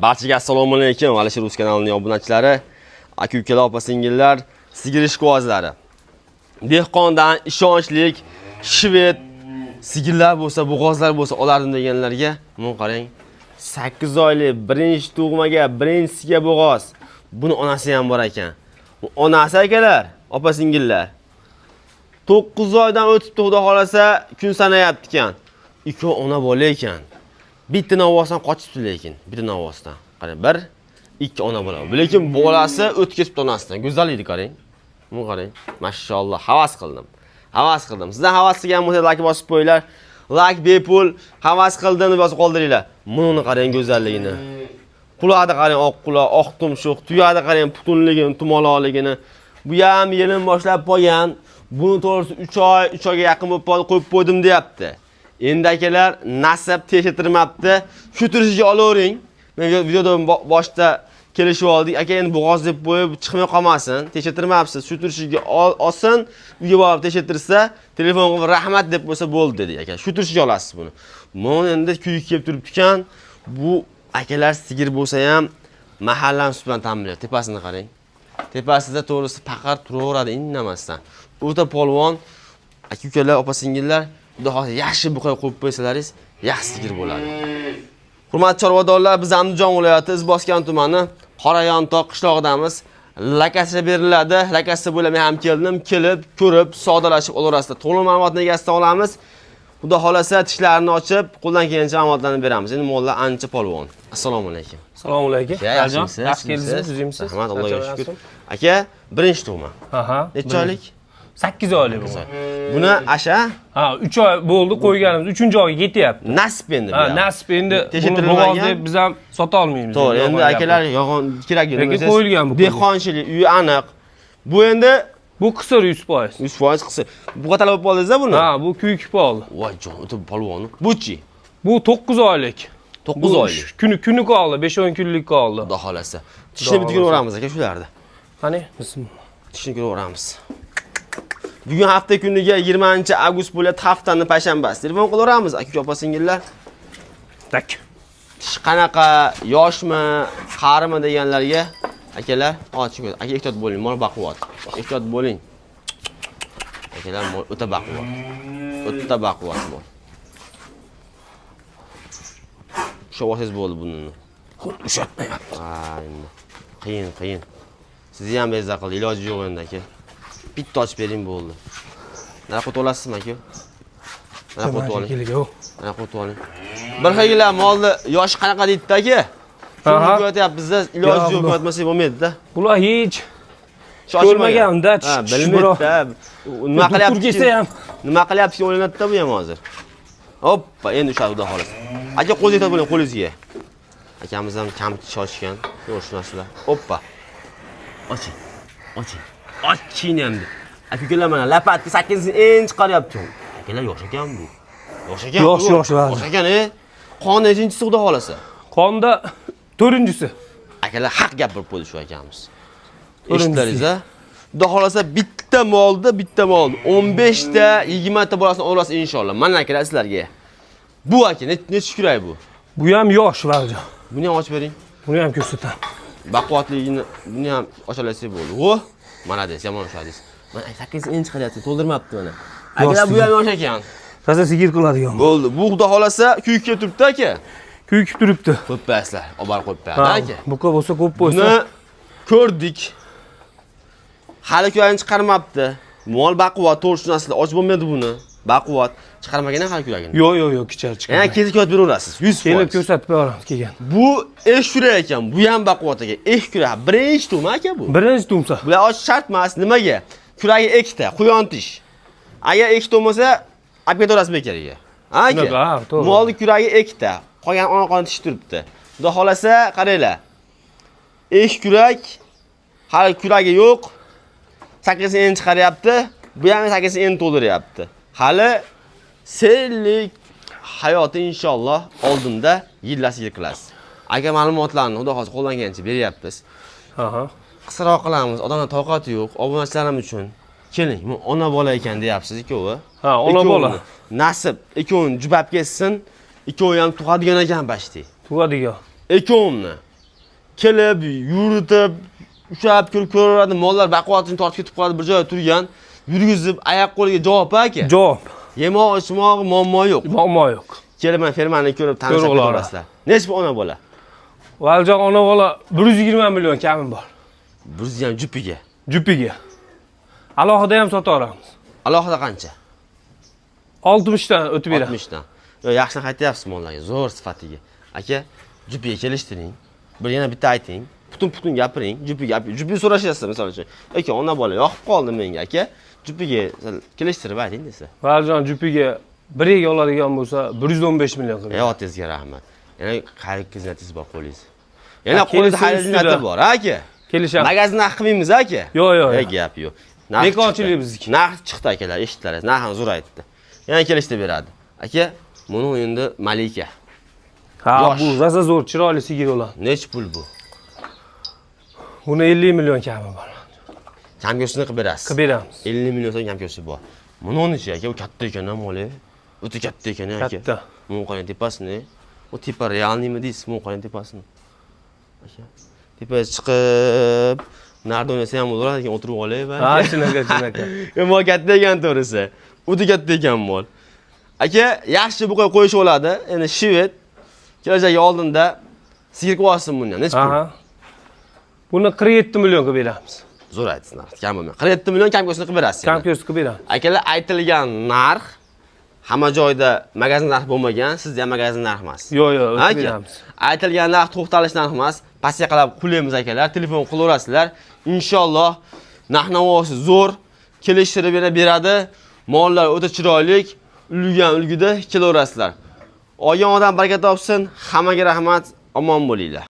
Barchaga assalomu alaykum. Alisher Rus kanalining obunachilari, aka-ukalar, opa-singillar, sigir ishqibozlari. Dehqondan ishonchli shved sigirlar bo'lsa, bo'g'ozlar bo'lsa olardim deganlarga, mana qarang. 8 oylik birinchi tug'maga, birinchisiga bo'g'oz. Buni onasi ham bor ekan. Onasi akalar, opa-singillar. 9 oydan o'tibdi, xudo xolasa, kun sanayapti ekan. Ikkovi ona bola ekan. Bitta novvosdan qochibdi lekin, bitta novvosdan. Qarang, 1, 2 ona bola. Lekin bolasi o'tib ketibdi onasidan. Go'zal edi, qarang. Buni qarang. Mashalloh, havas qildim. Havas qildim. Sizdan havas qilgan bo'lsa, like bosib qo'yinglar. Like bepul, havas qildim deb yozib qoldiringlar. Buni qarang go'zalligini. Qulog'ida qarang, oq quloq, oq tumshuq, tuyada qarang, putunligini, tumaloqligini. Bu ham yilin boshlab qo'ygan. Buni to'g'risi 3 oy, 3 oyga yaqin bo'lib qo'yib qo'ydim deyapti. Endi akalar nasib tekshirtirmabdi. Shu turishiga olavering. Men videoda boshda kelishib oldik. Aka endi bo'g'oz deb qo'yib chiqmay qolmasin. Tekshirtirmabsiz. Shu turishiga olsin, uyga borib tekshirtirsa, telefon qilib rahmat deb bo'lsa bo'ldi dedi aka. Shu turishiga olasiz buni. Men endi kuyib kelib turibdi ekan. Bu akalar sigir bo'lsa ham mahallani sut bilan ta'minlaydi. Tepasini qarang. Tepasida to'g'risi faqat turaveradi indamasdan. O'ta polvon aka-ukalar, opa-singillar, xudo xohlasa yaxshi buqay qo'yib qo'ysalaringiz, yaxshi sigir bo'ladi. Hurmatli chorvadorlar, biz Andijon viloyati Izboskan tumani Qorayontoq qishlog'idamiz. Lakasi beriladi. Lakasi bo'ylab men ham keldim, kelib, ko'rib, sodalashib olaverasizlar. To'liq ma'lumotni egasidan olamiz. Xudo xohlasa tishlarini ochib, qo'ldan kelgancha ma'lumotlarni beramiz. Endi mollar ancha polvon. Assalomu alaykum. Assalomu alaykum. Yaxshimisiz? Yaxshi keldingiz, o'zingizsiz? Rahmat, Allohga shukr. Aka, birinchi tug'ma. Aha. Necha oylik? 8 oylik bu. Buni asha? Ha, 3 oy bo'ldi qo'yganimiz, 3-oyga ketyapti. Nasib endi bu. Ha, nasib endi buni bo'g'oz deb biz ham sota olmaymiz. To'g'ri, endi akalar yog'on kerak Lekin qo'yilgan bu. Dehqonchilik uyi aniq. Bu endi bu qisir 100%. 100% qisir. Bu qatalab olib oldingiz-a buni? Ha, bu kuyik qoldi. Voy jon, o'ta polvon. Buchi? Bu 9 oylik. 9 oylik. Kuni qoldi, 5-10 kunlik qoldi. Xudo xolasa. Tishni bitkilib o'ramiz aka shularni. Qani? Bismillah. Tishni bitkilib o'ramiz. Bugun hafta kuniga 20-avgust bo'ladi, haftani payshanbasi. Telefon qilaveramiz aka opa-singillar. Tak. Tish qanaqa, yoshmi, qarimi deganlarga akalar, oching. Aka ehtiyot bo'ling, mol baquvvat. Ehtiyot bo'ling. Akalar mol o'ta baquvvat. O'ta baquvvat mol. Shovasiz bo'ldi buni. Ushatmayapti. Ha, endi qiyin. Sizni ham bezak qildi, iloji yo'q endi aka. Bitta ochib bering bo'ldi. Nima qilib olasizmi aka? Nima qilib oling? Nima qilib oling? Bir xillar molni yoshi qanaqa deydi-da aka? Shuni ko'rayapmiz-da, iloji yo'q ko'rmasak bo'lmaydi-da. Bular hech ko'rmagan-da, bilmaydi-da. Nima qilyapti? ham. Nima qilyapti o'ylanadi-da bu ham hozir. Hoppa, endi o'sha xudo xolos. Aka qo'lga yetib bo'ling, qo'lingizga. Akamiz ham kamchi shoshgan, ko'rishmasizlar. Hoppa. Oching. Oching endi. Aka-ukalar mana lapatga 8-inch chiqaryapti. Akalar yosh ekan bu. Yosh ekan. Yosh ekan, qon nechinchisi xudo xolasa? Qonda 4-chisi. Akalar haq gapirib qo'ydi shu akamiz. Eshitlaringiz-a? Xudo xolasa bitta molni 15 ta, 20 ta bolasini olasiz inshaalloh. Mana akalar sizlarga. Bu aka necha kurak bu? Bu ham yosh valja. Buni ham ochib bering. Buni ham ko'rsataman. Baquvvatligini buni ham ochalasak bo'ldi. O, mana des, yomon o'shadingiz. Mana 8-inch qilyapti, to'ldirmabdi mana. Akalar bu ham yosh ekan. Toza sigir qiladigan. Bo'ldi. Bu xudo xolasa kuyib turibdi aka. Kuyib turibdi. Qo'yibasizlar, olib borib qo'yibdi aka. Bu bo'lsa ko'p bo'lsa. Buni ko'rdik. Hali kuyagini chiqarmabdi. Mol baquvvat, to'g'risini och bo'lmaydi buni. Baquvvat chiqarmagan hali kuyagini. Yo'q, kichar chiqar. Yana kezib ko'rib beraverasiz. 100%. Kelib ko'rsatib beramiz kelgan. Bu esh kurak ekan. Bu ham baquvvat ekan. Esh kurak. Birinchi tug'ma aka bu. Birinchi tumsa. Bular och shart emas. Nimaga? Kuragi ikkita, quyon tish. Agar ikkita bo'lmasa, olib ketaverasiz bekariga. Aka. Molni kuragi ikkita. Qolgan onaxon tish turibdi. Xudo xolasa, qaranglar. Esh kurak hali kuragi yo'q. 8-inch chiqaryapti. Bu ham 8-inch to'ldiryapti. Hali sellik hayoti inshaalloh oldinda yillasiga qilasiz. Aka ma'lumotlarni xudo xolasa qo'ldan kelgancha beryapmiz. Aha. Qisqaroq qilamiz. Odamlar toqati yo'q. Obunachilarim uchun. Keling, men ona bola ekan deyapsiz ikkovi. Ha, ona bola. Nasib, ikkovini jubab ketsin. Ikkovi ham tug'adigan ekan bashti. Tug'adigan. Ikkovini kelib, yuritib, ushab ko'raveradi, mollar baquvvatini tortib ketib qoladi, bir joyda turgan, yurgizib, oyoq qo'liga javob aka. Javob. Yemoq, ichmoq, muammo yo'q. Muammo yo'q. Kelaman fermani ko'rib tanishib ko'rasizlar. Nechta ona bola? Valijon ona bola 120 million kamim bor. 100 ham jupiga. Jupiga. Alohida ham sota olamiz. Alohida qancha? 60 dan o'tib beramiz. 60 dan. Yo, yaxshi qaytyapsiz mollarga, zo'r sifatiga. Aka, jupiga kelishtiring. Yana bitta ayting. Putun gapiring. Jupiga so'rashyapsiz, misol uchun. Aka, ona bola yoqib qoldi menga, aka. Jupiga kelishtirib ayting desa. Valijon jupiga bir ega oladigan bo'lsa 115 million qiladi. Otangizga rahmat. Yana qayerga xizmatingiz bor qo'lingiz. Yana qo'lingizda xizmati bor, aka. Kelishamiz. Magazin narx qilmaymiz, aka. Yo'q. Gap yo'q. Bekorchilik bizniki. Narx chiqdi akalar, eshitdilaringiz. Narxini zo'r aytdi. Yana kelishda beradi. Aka, buni endi Malika. Ha, bu zaza zo'r, chiroyli sigir bo'ladi. Nech pul bu? Buni 50 million kami bor. Kamgo'sini qilib berasiz. Qilib beramiz. 50 million so'm kamgo'si bor. Buni-chi aka, u katta ekan, moli. O'ta katta ekan aka. Katta. Munqaning tepasini. U tepa realniymi deysiz, munqaning tepasini. Aka. Tepaga chiqib, narda o'ynasa ham bo'lardi, lekin o'tirib olay va. Ha, chinaka. Mol katta ekan to'g'risi. O'ta katta ekan mol. Aka, yaxshi buqa qo'yish bo'ladi. Endi shvet kelajagi oldinda sigir qo'yasiz buni ham. Nech pul? Aha. Buni 47 million qilib beramiz. Zo'r aytdingiz narx. Kam bo'lmay. 47 million kamgo'sini qilib berasiz. Kamgo'sini qilib beramiz. Akalar, aytilgan narx hamma joyda magazin narx bo'lmagan, sizda ham magazin narx emas. Yo'q, o'tib beramiz. Aytilgan narx to'xtalish narx emas. Pastga qarab qullaymiz akalar, telefon qilaverasizlar. Inshaalloh narx-navosi zo'r, kelishtirib beradi. Mollar o'ta chiroyli, ulgan ulgida kelaverasizlar. Olgan odam baraka topsin. Hammaga rahmat, omon bo'linglar.